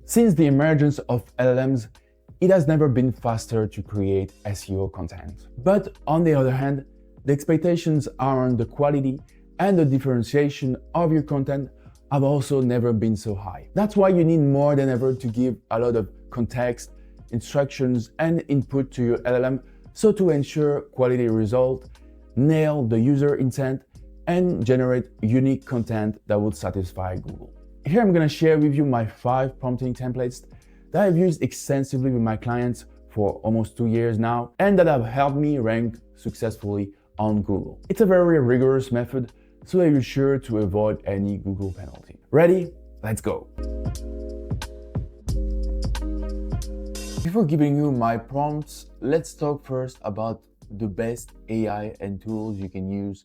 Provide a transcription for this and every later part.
Since the emergence of LLMs, it has never been faster to create SEO content. But on the other hand, the expectations around the quality and the differentiation of your content have also never been so high. That's why you need more than ever to give a lot of context, instructions, and input to your LLM so to ensure quality result, nail the user intent, and generate unique content that would satisfy Google. Here I'm gonna share with you my 5 prompting templates that I've used extensively with my clients for almost 2 years now, and that have helped me rank successfully on Google. It's a very rigorous method, so that you're sure to avoid any Google penalty. Ready? Let's go. Before giving you my prompts, let's talk first about the best AI and tools you can use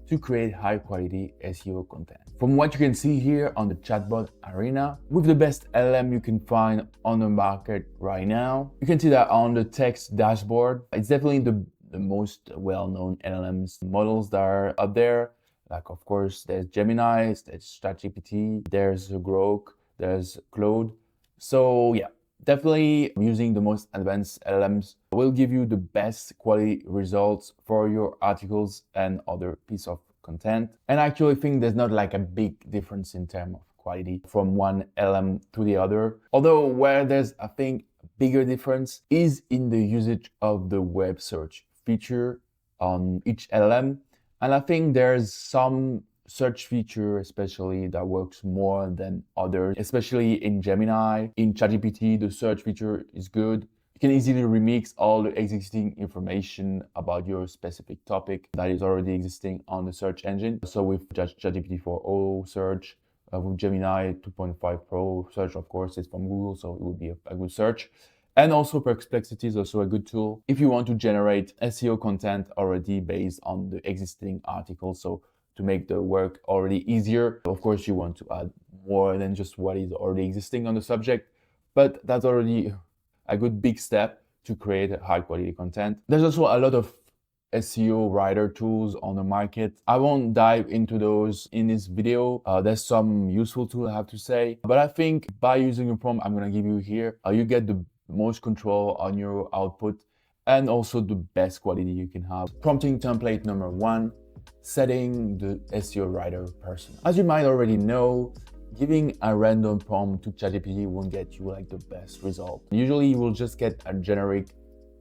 to create high quality SEO content. From what you can see here on the chatbot arena, with the best LLM you can find on the market right now, you can see that on the text dashboard, it's definitely the most well-known LLMs models that are up there. Like, of course, there's Gemini, there's ChatGPT, there's Grok, there's Claude. So yeah, definitely using the most advanced LLMs will give you the best quality results for your articles and other piece of content. And I actually think there's not like a big difference in terms of quality from one LLM to the other. Although where there's, I think, a bigger difference is in the usage of the web search feature on each LLM. And I think there's some search feature especially that works more than others, especially in Gemini. In ChatGPT, the search feature is good. You can easily remix all the existing information about your specific topic that is already existing on the search engine. So with ChatGPT 4.0 search, with Gemini 2.5 Pro search, of course, it's from Google, so it would be a good search. And also Perplexity is also a good tool if you want to generate SEO content already based on the existing articles. So to make the work already easier, of course, you want to add more than just what is already existing on the subject, but that's already a good big step to create high quality content. There's also a lot of SEO writer tools on the market. I won't dive into those in this video. There's some useful tools I have to say, but I think by using a prompt I'm gonna give you here, you get the most control on your output and also the best quality you can have. Prompting template number 1, setting the SEO writer persona. As you might already know, giving a random prompt to ChatGPT won't get you like the best result. Usually you will just get a generic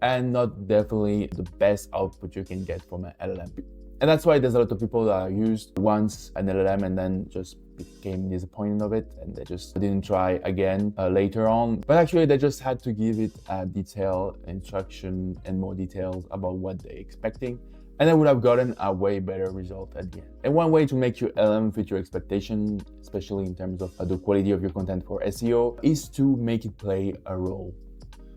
and not definitely the best output you can get from an LLM. And that's why there's a lot of people that used once an LLM and then just became disappointed of it and they just didn't try again later on. But actually they just had to give it a detailed instruction and more details about what they're expecting, and they would have gotten a way better result at the end. And one way to make your LLM fit your expectation, especially in terms of the quality of your content for SEO, is to make it play a role.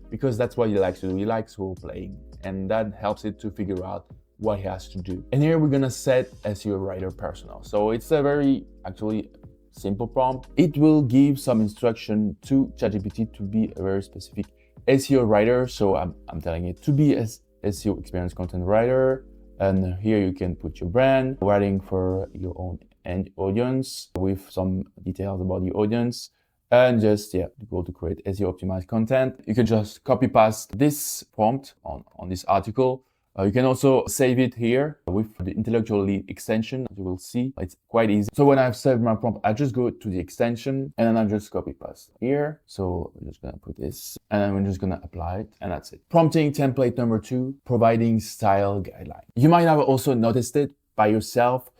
Because that's what he likes to do. He likes role playing, and that helps it to figure out what he has to do. And here we're gonna set SEO writer persona. So it's a very actually simple prompt. It will give some instruction to ChatGPT to be a very specific SEO writer. So I'm telling it to be a SEO experienced content writer. And here you can put your brand, writing for your own end audience with some details about the audience. And just, go to create SEO optimized content. You can just copy paste this prompt on this article. You can also save it here with the intellectual lead extension. As you will see, it's quite easy. So when I've saved my prompt, I just go to the extension and then I just copy paste here. So I'm just gonna put this and then we're just gonna apply it and that's it. Prompting template number 2, providing style guideline. You might have also noticed it by yourself,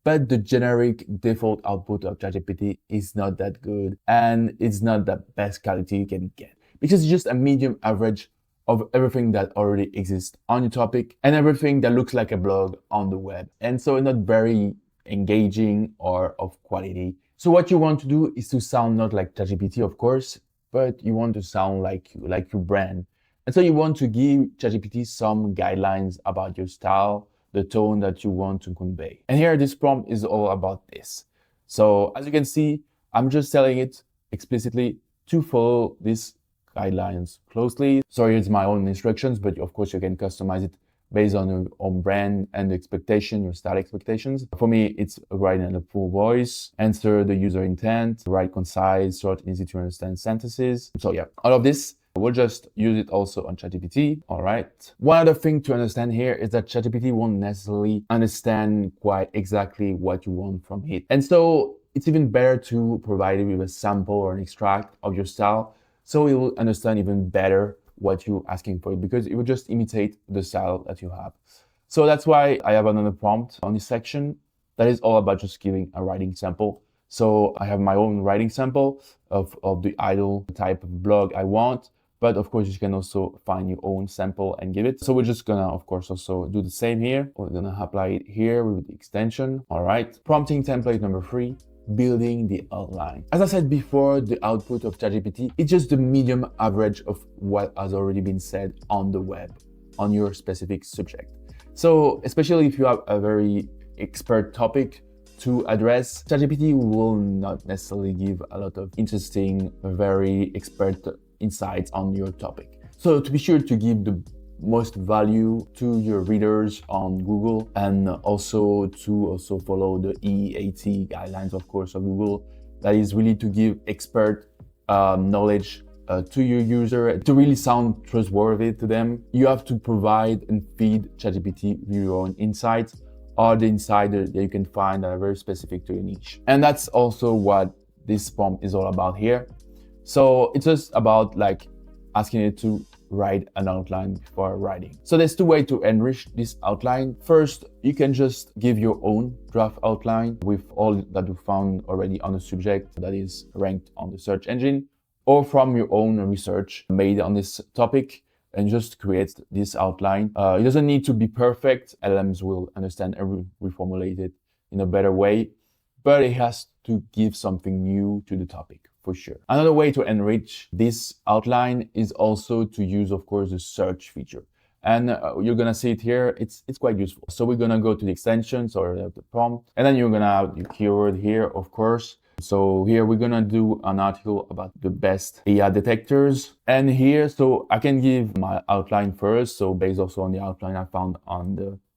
but the generic default output of ChatGPT is not that good and it's not the best quality you can get because it's just a medium average of everything that already exists on your topic and everything that looks like a blog on the web. And so not very engaging or of quality. So what you want to do is to sound not like ChatGPT, of course, but you want to sound like your brand. And so you want to give ChatGPT some guidelines about your style, the tone that you want to convey. And here this prompt is all about this. So as you can see, I'm just telling it explicitly to follow this guidelines closely. Sorry, it's my own instructions, but of course you can customize it based on your own brand and the expectation, your style expectations. For me, it's writing in a full voice, answer the user intent, write concise, short, easy to understand sentences. So yeah, all of this, we'll just use it also on ChatGPT. All right. One other thing to understand here is that ChatGPT won't necessarily understand quite exactly what you want from it. And so it's even better to provide it with a sample or an extract of your style, so it will understand even better what you're asking for it, because it will just imitate the style that you have. So that's why I have another prompt on this section that is all about just giving a writing sample. So I have my own writing sample of the ideal type of blog I want. But of course, you can also find your own sample and give it. So we're just gonna, of course, also do the same here. We're gonna apply it here with the extension. All right. Prompting template number 3, building the outline. As I said before, the output of ChatGPT is just the medium average of what has already been said on the web, on your specific subject. So especially if you have a very expert topic to address, ChatGPT will not necessarily give a lot of interesting, very expert insights on your topic. So to be sure to give the most value to your readers on Google, and also to follow the EAT guidelines, of course, of Google, that is really to give expert knowledge to your user, to really sound trustworthy to them. You have to provide and feed ChatGPT with your own insights, or the insights that you can find that are very specific to your niche. And that's also what this prompt is all about here. So it's just about like asking it to write an outline before writing. So there's 2 ways to enrich this outline. First, you can just give your own draft outline with all that you found already on the subject that is ranked on the search engine, or from your own research made on this topic, and just create this outline. It doesn't need to be perfect. LLMs will understand and reformulate it in a better way, but it has to give something new to the topic, for sure. Another way to enrich this outline is also to use, of course, the search feature. And you're gonna see it here, it's quite useful. So we're gonna go to the extensions or the prompt, and then you're gonna have your keyword here, of course. So here we're gonna do an article about the best AI detectors. And here, so I can give my outline first. So based also on the outline I found on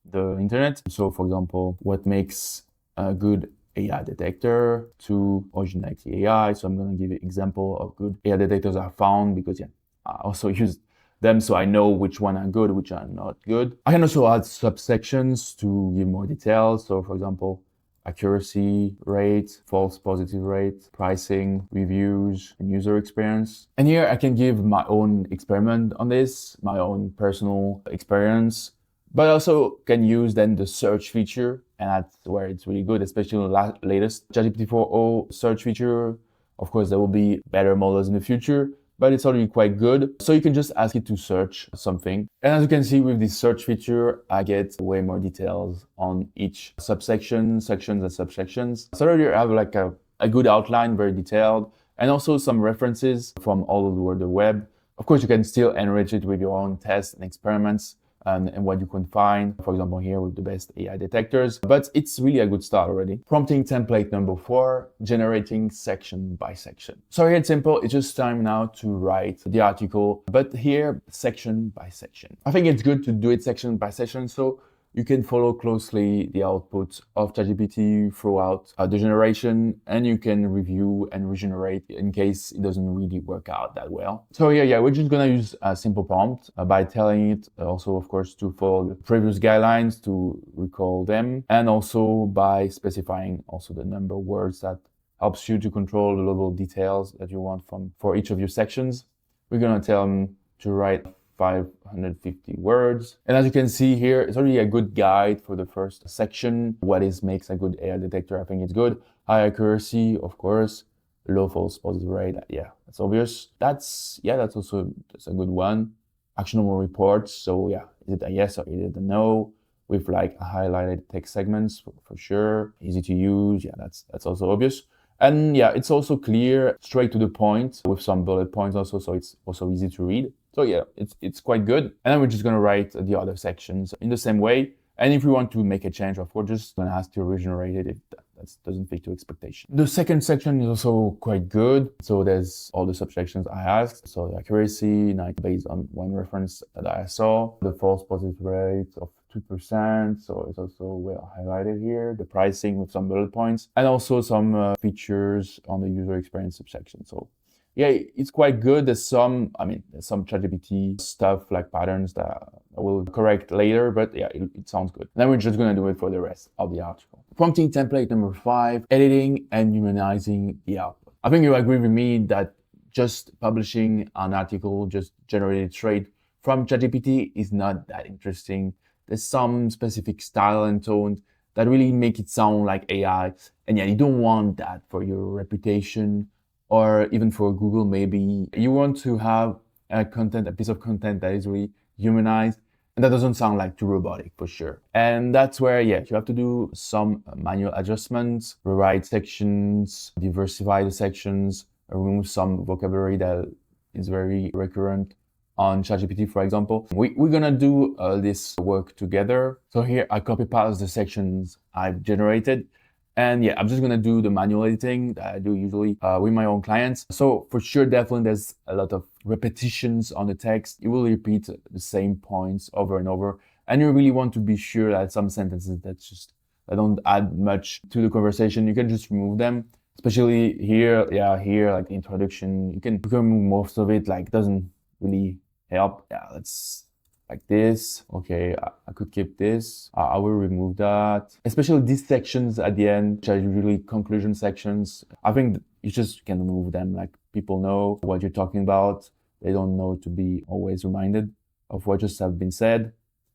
the internet. So for example, what makes a good AI detector to Originality AI. So I'm going to give you an example of good AI detectors I found, because yeah, I also use them so I know which one are good, which are not good. I can also add subsections to give more details. So for example, accuracy rate, false positive rate, pricing, reviews, and user experience. And here I can give my own experiment on this, my own personal experience, but also can use then the search feature, and that's where it's really good, especially the latest ChatGPT 4.0 search feature. Of course, there will be better models in the future, but it's already quite good. So you can just ask it to search something. And as you can see with this search feature, I get way more details on each subsection, sections and subsections. So already I have like a good outline, very detailed, and also some references from all over the web. Of course, you can still enrich it with your own tests and experiments, and what you can find, for example, here with the best AI detectors. But it's really a good start already. Prompting template number 4, generating section by section. So here it's simple. It's just time now to write the article, but here section by section. I think it's good to do it section by section, so you can follow closely the output of ChatGPT throughout the generation, and you can review and regenerate in case it doesn't really work out that well. So yeah, we're just gonna use a simple prompt by telling it also, of course, to follow the previous guidelines, to recall them, and also by specifying also the number of words that helps you to control the level of details that you want for each of your sections. We're gonna tell them to write 550 words. And as you can see here, it's already a good guide for the first section. What makes a good AI detector? I think it's good. High accuracy, of course. Low false positive rate. Yeah, that's obvious. That's a good one. Actionable reports. So yeah, is it a yes or is it a no? With like highlighted text segments for sure. Easy to use. Yeah, that's also obvious. And yeah, it's also clear, straight to the point with some bullet points also, so it's also easy to read. So yeah, it's quite good. And then we're just gonna write the other sections in the same way. And if we want to make a change, of course, just gonna ask to regenerate it if that doesn't fit to expectation. The second section is also quite good. So there's all the subsections I asked. So the accuracy, based on one reference that I saw, the false positive rate of 2%, so it's also well highlighted here, the pricing with some bullet points, and also some features on the user experience subsection. So yeah, it's quite good. There's some ChatGPT stuff like patterns that I will correct later, but yeah, it sounds good. Then we're just gonna do it for the rest of the article. Prompting template number 5, editing and humanizing the output. I think you agree with me that just publishing an article just generated straight from ChatGPT is not that interesting. There's some specific style and tone that really make it sound like AI. And yeah, you don't want that for your reputation or even for Google. Maybe you want to have a piece of content that is really humanized and that doesn't sound like too robotic for sure. And that's where, yeah, you have to do some manual adjustments, rewrite sections, diversify the sections, remove some vocabulary that is very recurrent on ChatGPT, for example. We're gonna do this work together. So here I copy paste the sections I've generated. And yeah, I'm just gonna do the manual editing that I do usually with my own clients. So for sure, definitely there's a lot of repetitions on the text. You will repeat the same points over and over. And you really want to be sure that some sentences that don't add much to the conversation, you can just remove them. Especially here, here, like the introduction, you can remove most of it, like doesn't really help. Yeah, let's like this. Okay, I could keep this. I will remove that. Especially these sections at the end, which are usually conclusion sections. I think you just can remove them. Like people know what you're talking about. They don't know to be always reminded of what just have been said.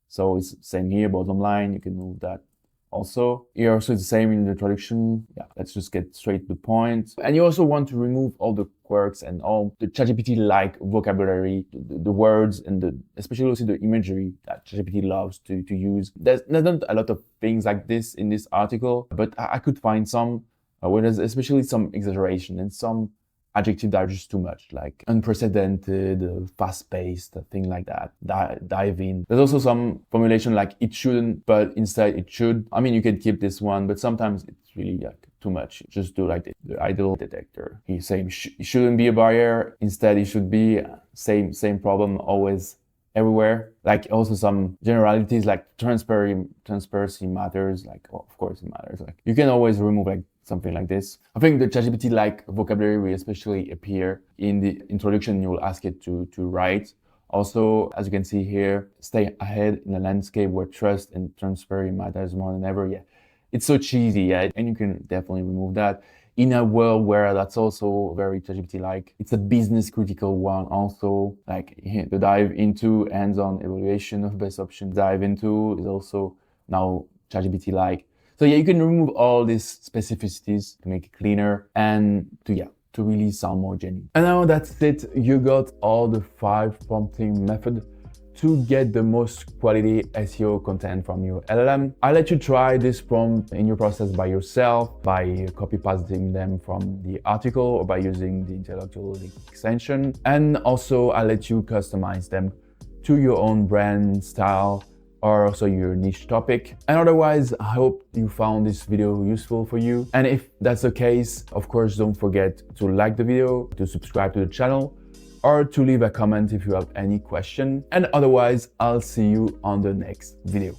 So it's same here, bottom line, you can remove that. Also, here also it's the same in the introduction. Yeah, let's just get straight to the point. And you also want to remove all the quirks and all the ChatGPT-like vocabulary, the words, and especially also the imagery that ChatGPT loves to use. There's not a lot of things like this in this article, but I could find some where there's especially some exaggeration and some adjectives that are just too much, like unprecedented, fast-paced, thing like that, dive in. There's also some formulation like it shouldn't, but instead it should. I mean, you can keep this one, but sometimes it's really like too much. Just do like the idle detector. He's saying it shouldn't be a barrier. Instead, it should be same problem always everywhere. Like also some generalities like transparency matters. Like, oh, of course it matters. Like you can always remove like something like this. I think the ChatGPT-like vocabulary will especially appear in the introduction. You will ask it to write. Also, as you can see here, stay ahead in a landscape where trust and transparency matters more than ever. Yeah, it's so cheesy, yeah, and you can definitely remove that. In a world where that's also very ChatGPT-like, it's a business critical one also, like the dive into hands-on evaluation of best options dive into is also now ChatGPT-like. So yeah, you can remove all these specificities to make it cleaner and to really sound more genuine. And now that's it. You got all the 5 prompting methods to get the most quality SEO content from your LLM. I let you try this prompt in your process by yourself, by copy pasting them from the article or by using the intellectual extension. And also I let you customize them to your own brand style or also your niche topic. And otherwise, I hope you found this video useful for you. And if that's the case, of course, don't forget to like the video, to subscribe to the channel, or to leave a comment if you have any question. And otherwise, I'll see you on the next video.